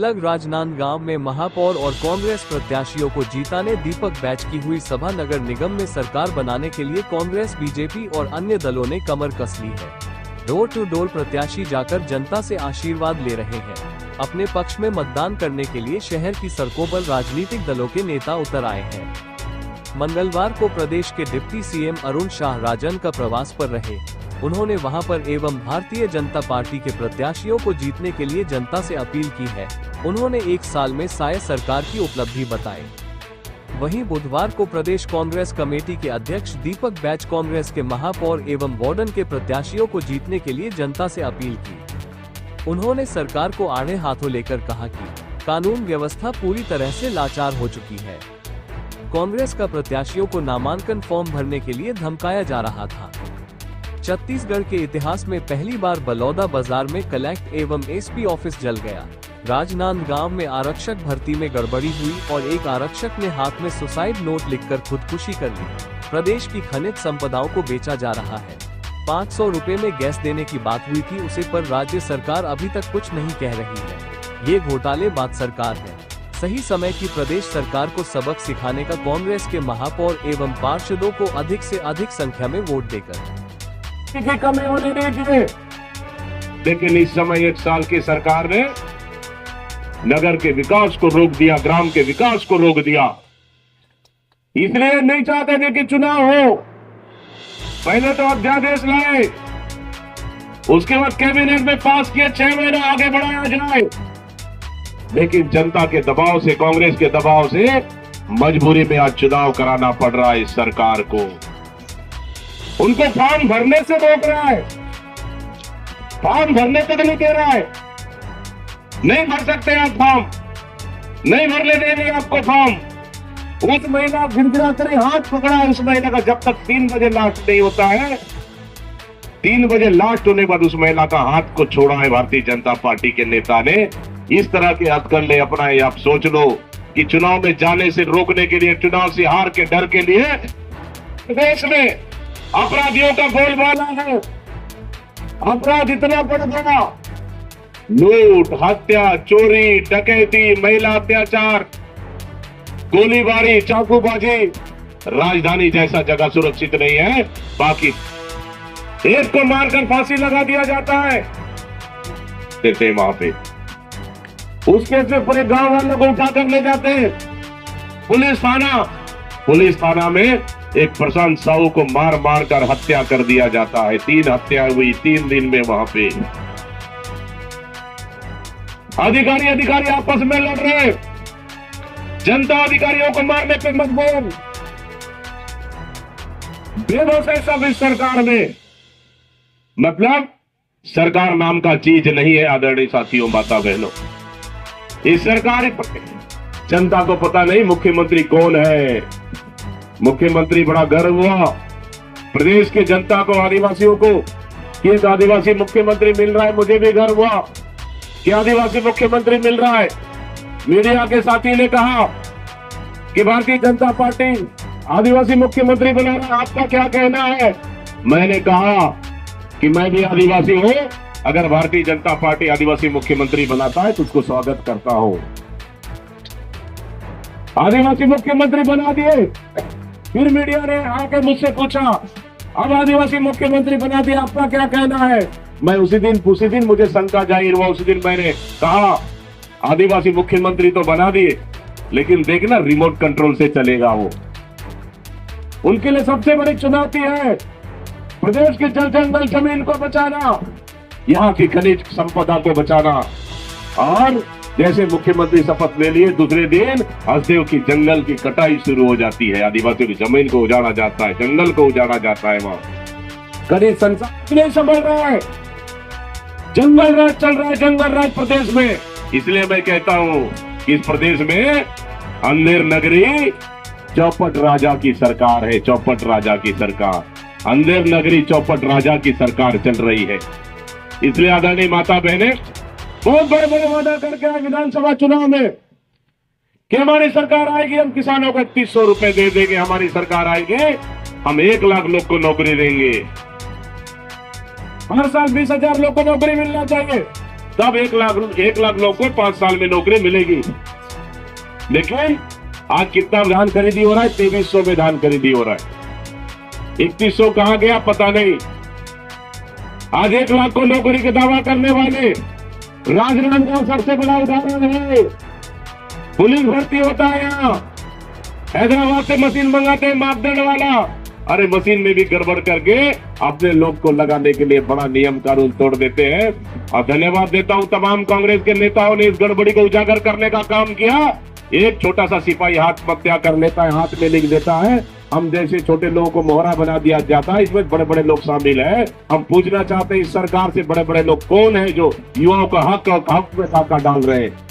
Slug Rajnandgaon में महापौर और कांग्रेस प्रत्याशियों को जीताने दीपक बैच की हुई सभा। नगर निगम में सरकार बनाने के लिए कांग्रेस, बीजेपी और अन्य दलों ने कमर कस ली है। डोर टू डोर प्रत्याशी जाकर जनता से आशीर्वाद ले रहे हैं। अपने पक्ष में मतदान करने के लिए शहर की सड़कों पर राजनीतिक दलों के नेता उतर आए हैं। मंगलवार को प्रदेश के डिप्टी सीएम अरुण शाह राजन का प्रवास पर रहे। उन्होंने वहां पर एवं भारतीय जनता पार्टी के प्रत्याशियों को जीतने के लिए जनता से अपील की है। उन्होंने 1 साल में साय सरकार की उपलब्धि बताई। वहीं बुधवार को प्रदेश कांग्रेस कमेटी के अध्यक्ष दीपक बैच कांग्रेस के महापौर एवं वार्डन के प्रत्याशियों को जीतने के लिए जनता से अपील की। उन्होंने सरकार को आड़े हाथों लेकर कहा कि कानून व्यवस्था पूरी तरह से लाचार हो चुकी है। कांग्रेस का प्रत्याशियों को नामांकन फॉर्म भरने के लिए धमकाया जा रहा था। छत्तीसगढ़ के इतिहास में पहली बार बलौदा बाजार में कलेक्ट एवं एसपी ऑफिस जल गया। राजनांदगांव में आरक्षक भर्ती में गड़बड़ी हुई और एक आरक्षक ने हाथ में सुसाइड नोट लिखकर खुदकुशी कर ली। प्रदेश की खनिज संपदाओं को बेचा जा रहा है। 500 रुपए में गैस देने की बात हुई थी, उसे पर राज्य सरकार अभी तक कुछ नहीं कह रही है। ये घोटालेबाज सरकार है। सही समय की प्रदेश सरकार को सबक सिखाने का कांग्रेस के महापौर एवं पार्षदों को अधिक से अधिक संख्या में वोट देकर कमी होने दीजिए। लेकिन इस समय 1 साल की सरकार ने नगर के विकास को रोक दिया, ग्राम के विकास को रोक दिया। इसलिए नहीं चाहते थे कि चुनाव हो। पहले तो अध्यादेश लाए, उसके बाद कैबिनेट में पास किए, 6 महीना आगे बढ़ाया जाए। लेकिन जनता के दबाव से, कांग्रेस के दबाव से मजबूरी में आज चुनाव कराना पड़ रहा है इस सरकार को। उनको फॉर्म भरने से रोक रहा है, फॉर्म भरने तक नहीं दे रहा है। नहीं भर सकते आप फॉर्म, नहीं भरने देंगे आपको फॉर्म। उस महीना गिरगिरा कर हाथ पकड़ा है उस महीने का, जब तक 3 बजे लास्ट नहीं होता है। 3 बजे लास्ट होने के बाद उस महिला का हाथ को छोड़ा है भारतीय जनता पार्टी के नेता ने। इस तरह के हथकंडे अपनाए। आप सोच लो कि चुनाव में जाने से रोकने के लिए, चुनाव से हार के डर के लिए देश में अपराधियों का बोलबाला है। अपराध इतना बढ़ गया, लूट, हत्या, चोरी, डकैती, महिला अत्याचार, गोलीबारी, चाकूबाजी। राजधानी जैसा जगह सुरक्षित नहीं है। बाकी एक को मारकर फांसी लगा दिया जाता है देते वहां पे, उसके से पूरे गांव वालों को उठाकर ले जाते हैं पुलिस थाना में एक प्रशांत साहू को मार मार कर हत्या कर दिया जाता है। 3 हत्या हुई 3 दिन में वहां पे। अधिकारी आपस में लड़ रहे, जनता अधिकारियों को मारने पे मजबूर। बेबस है सब इस सरकार में। मतलब सरकार नाम का चीज नहीं है आदरणीय साथियों, माता बहनों। इस सरकार, जनता को पता नहीं मुख्यमंत्री कौन है। मुख्यमंत्री बड़ा गर्व हुआ प्रदेश के जनता को, आदिवासियों को, कि एक आदिवासी मुख्यमंत्री मिल रहा है। मुझे भी गर्व हुआ कि आदिवासी मुख्यमंत्री मिल रहा है। मीडिया के साथी ने कहा कि भारतीय जनता पार्टी आदिवासी मुख्यमंत्री बना रहा है, आपका क्या कहना है? मैंने कहा कि मैं भी आदिवासी हूं, अगर भारतीय जनता पार्टी आदिवासी मुख्यमंत्री बनाता है तो उसको स्वागत करता हूं। आदिवासी मुख्यमंत्री बना दिए। फिर मीडिया ने आके मुझसे पूछा, अब आदिवासी मुख्यमंत्री बना दिया, आपका क्या कहना है? मैं उसी दिन मुझे शंका जाहिर हुआ। उसी दिन मैंने कहा आदिवासी मुख्यमंत्री तो बना दिए, लेकिन देखना रिमोट कंट्रोल से चलेगा वो। उनके लिए सबसे बड़ी चुनौती है प्रदेश के जल जंगल जमीन को बचाना, यहाँ की खनिज संपदा को बचाना। और जैसे मुख्यमंत्री शपथ ले लिए, दूसरे दिन हसदेव की जंगल की कटाई शुरू हो जाती है। आदिवासियों की जमीन को उजाड़ा जाता है, जंगल को उजाड़ा जाता है। वहां खनिज संसाधन नहीं संभल रहा है, जंगल राज चल रहा है, जंगल राज प्रदेश में। इसलिए मैं कहता हूं कि इस प्रदेश में अंधेर नगरी चौपट राजा की सरकार है। चौपट राजा की सरकार, अंधेर नगरी चौपट राजा की सरकार चल रही है। इसलिए आदरणीय माता बहने बहुत बड़े बड़े वादा करके आए विधानसभा चुनाव में कि हमारी सरकार आएगी, हम किसानों को 3100 रुपए दे देंगे। हमारी सरकार आएगी, हम 1 लाख लोग को नौकरी देंगे। हर साल 20,000 लोग को नौकरी मिलना चाहिए। तब 1 लाख लोग को 5 साल में नौकरी मिलेगी। लेकिन आज कितना धान खरीदी हो रहा है? 2300 में धान खरीदी हो रहा है। 3100 कहां गया पता नहीं। आज 1 लाख को नौकरी का दावा करने वाले राजनांदगांव सबसे बड़ा उदाहरण है। पुलिस भर्ती होता है यहाँ, हैदराबाद से मशीन मंगाते हैं मापदंड वाला, अरे मशीन में भी गड़बड़ करके अपने लोग को लगाने के लिए बड़ा नियम कानून तोड़ देते हैं। और धन्यवाद देता हूं तमाम कांग्रेस के नेताओं ने इस गड़बड़ी को उजागर करने का काम किया। एक छोटा सा सिपाही आत्महत्या कर लेता है, हाथ में लिख देता है, हम जैसे छोटे लोगों को मोहरा बना दिया जाता है। इसमें बड़े बड़े लोग शामिल हैं। हम पूछना चाहते हैं इस सरकार से बड़े बड़े लोग कौन है जो युवाओं का हक में डाका डाल रहे हैं।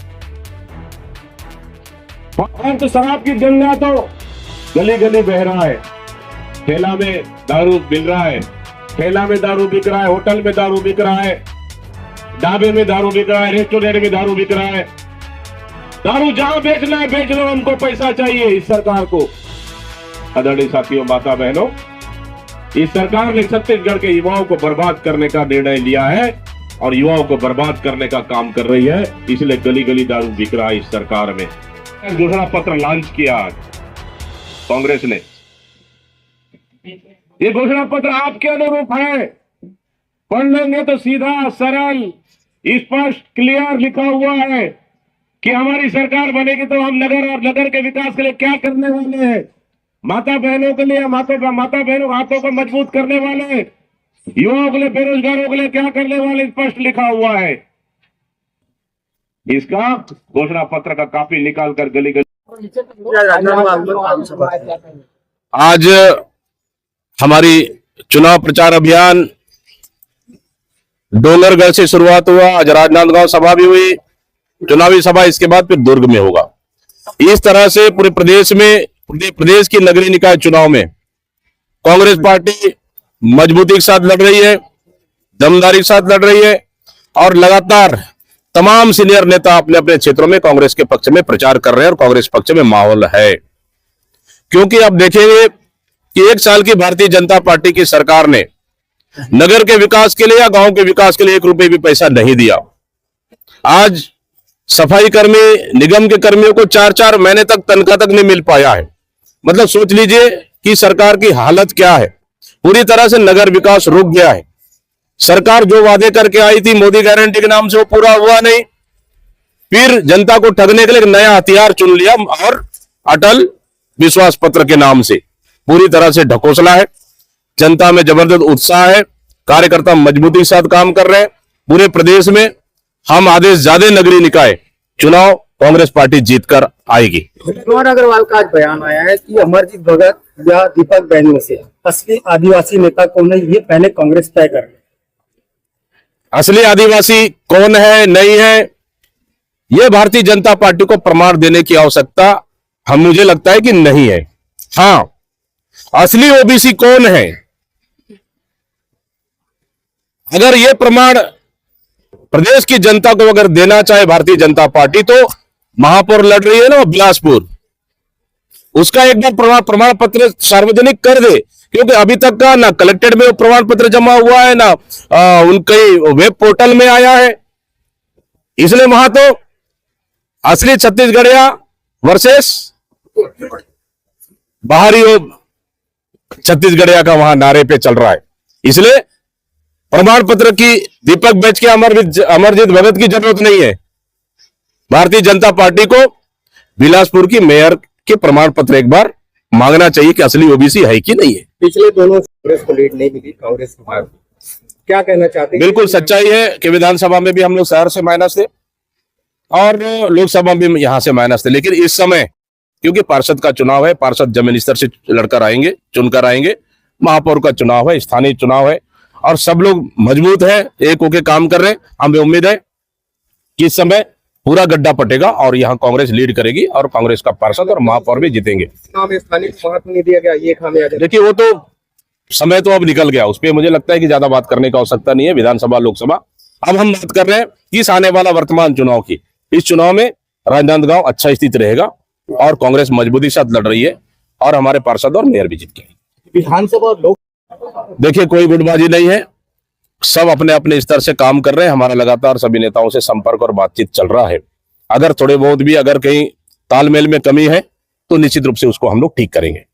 तो शराब की गंगा तो गली गली बह रहा है। ठेला में दारू मिल रहा है, ठेला में दारू बिक रहा है, होटल में दारू बिक रहा है, ढाबे में दारू बिक रहा है, रेस्टोरेंट में दारू बिक रहा है। दारू जहां बेचना है बेच लो, हमको पैसा चाहिए। इस सरकार को, आदरणीय साथियों, माता बहनों, इस सरकार ने छत्तीसगढ़ के युवाओं को बर्बाद करने का निर्णय लिया है और युवाओं को बर्बाद करने का काम कर रही है। इसलिए गली गली दारू बिक रहा है इस सरकार में। घोषणा पत्र लॉन्च किया आज कांग्रेस ने। ये घोषणा पत्र आपके अनुरूप है, पढ़ लेंगे तो सीधा सरल स्पष्ट क्लियर लिखा हुआ है कि हमारी सरकार बनेगी तो हम नगर और नगर के विकास के लिए क्या करने वाले हैं। माता बहनों के लिए, माता बहनों हाथों को मजबूत करने वाले, युवाओं के लिए, बेरोजगारों के लिए क्या करने वाले स्पष्ट लिखा हुआ है। इसका घोषणा पत्र का कॉपी निकाल कर गली गली। आज हमारी चुनाव प्रचार अभियान डोंगरगढ़ से शुरुआत हुआ, आज राजनांदगांव सभा भी हुई, चुनावी सभा इसके बाद फिर दुर्ग में होगा। इस तरह से पूरे प्रदेश की नगरीय निकाय चुनाव में कांग्रेस पार्टी मजबूती के साथ लड़ रही है, दमदारी के साथ लड़ रही है और लगातार तमाम सीनियर नेता अपने अपने क्षेत्रों में कांग्रेस के पक्ष में प्रचार कर रहे हैं और कांग्रेस पक्ष में माहौल है। क्योंकि अब देखेंगे कि 1 साल की भारतीय जनता पार्टी की सरकार ने नगर के विकास के लिए या गांव के विकास के लिए 1 रुपए भी पैसा नहीं दिया। आज सफाई कर्मी निगम के कर्मियों को 4-4 महीने तक तनख्वाह तक नहीं मिल पाया है। मतलब सोच लीजिए कि सरकार की हालत क्या है। पूरी तरह से नगर विकास रुक गया है। सरकार जो वादे करके आई थी मोदी गारंटी के नाम से, वो पूरा हुआ नहीं। फिर जनता को ठगने के लिए एक नया हथियार चुन लिया और अटल विश्वास पत्र के नाम से पूरी तरह से ढकोसला है। जनता में जबरदस्त उत्साह है, कार्यकर्ता मजबूती के साथ काम कर रहे हैं। पूरे प्रदेश में हम आदेश ज्यादा नगरीय निकाय चुनाव कांग्रेस पार्टी जीतकर आएगी। कुमार अग्रवाल का आज बयान आया है कि अमरजीत भगत या दीपक बैनर्जी से असली आदिवासी नेता कौन है, ये पहले कांग्रेस तय कर। असली आदिवासी कौन है नहीं है, यह भारतीय जनता पार्टी को प्रमाण देने की आवश्यकता मुझे लगता है कि नहीं है। हां, असली ओबीसी कौन है, अगर यह प्रमाण प्रदेश की जनता को अगर देना चाहे भारतीय जनता पार्टी, तो महापौर लड़ रही है ना बिलासपुर, उसका एक बार प्रमाण पत्र सार्वजनिक कर दे। क्योंकि अभी तक का ना कलेक्टेड में प्रमाण पत्र जमा हुआ है, ना उनके वेब पोर्टल में आया है। इसलिए वहां तो असली छत्तीसगढ़िया वर्सेस बाहरी छत्तीसगढ़िया का वहां नारे पे चल रहा है। इसलिए प्रमाण पत्र की दीपक बैच के अमरजीत भगत की जरूरत नहीं है। भारतीय जनता पार्टी को बिलासपुर की मेयर के प्रमाण पत्र एक बार मांगना चाहिए कि असली ओबीसी है कि नहीं है। पिछले दोनों कांग्रेस को लीड नहीं मिली, कांग्रेस को हार। क्या कहना चाहते हैं? बिल्कुल सच्चाई है कि विधानसभा में भी हम लोग शहर से माइनस थे और लोकसभा में यहां से माइनस थे। लेकिन इस समय क्योंकि पार्षद का चुनाव है, पार्षद जमीन स्तर से लड़कर आएंगे, चुनकर आएंगे, महापौर का चुनाव है, स्थानीय चुनाव है और सब लोग मजबूत है, एक होके काम कर रहे हैं। हमें उम्मीद है कि इस समय पूरा गड्ढा पटेगा और यहाँ कांग्रेस लीड करेगी और कांग्रेस का पार्षद और महापौर भी जीतेंगे। स्थानीय महत्व नहीं दिया गया, ये खामियाजा। देखिए, वो तो समय तो अब निकल गया, उस पर मुझे लगता है कि ज्यादा बात करने का आवश्यकता नहीं है। विधानसभा लोकसभा, अब हम बात कर रहे हैं इस आने वाला वर्तमान चुनाव की। इस चुनाव में राजनांदगांव अच्छा स्थिति रहेगा और कांग्रेस मजबूती के साथ लड़ रही है और हमारे पार्षद और मेयर भी जीत गए। विधानसभा और लोक, देखिए, कोई गुटबाजी नहीं है। सब अपने अपने स्तर से काम कर रहे हैं। हमारा लगातार सभी नेताओं से संपर्क और बातचीत चल रहा है। अगर थोड़े बहुत भी अगर कहीं तालमेल में कमी है तो निश्चित रूप से उसको हम लोग ठीक करेंगे।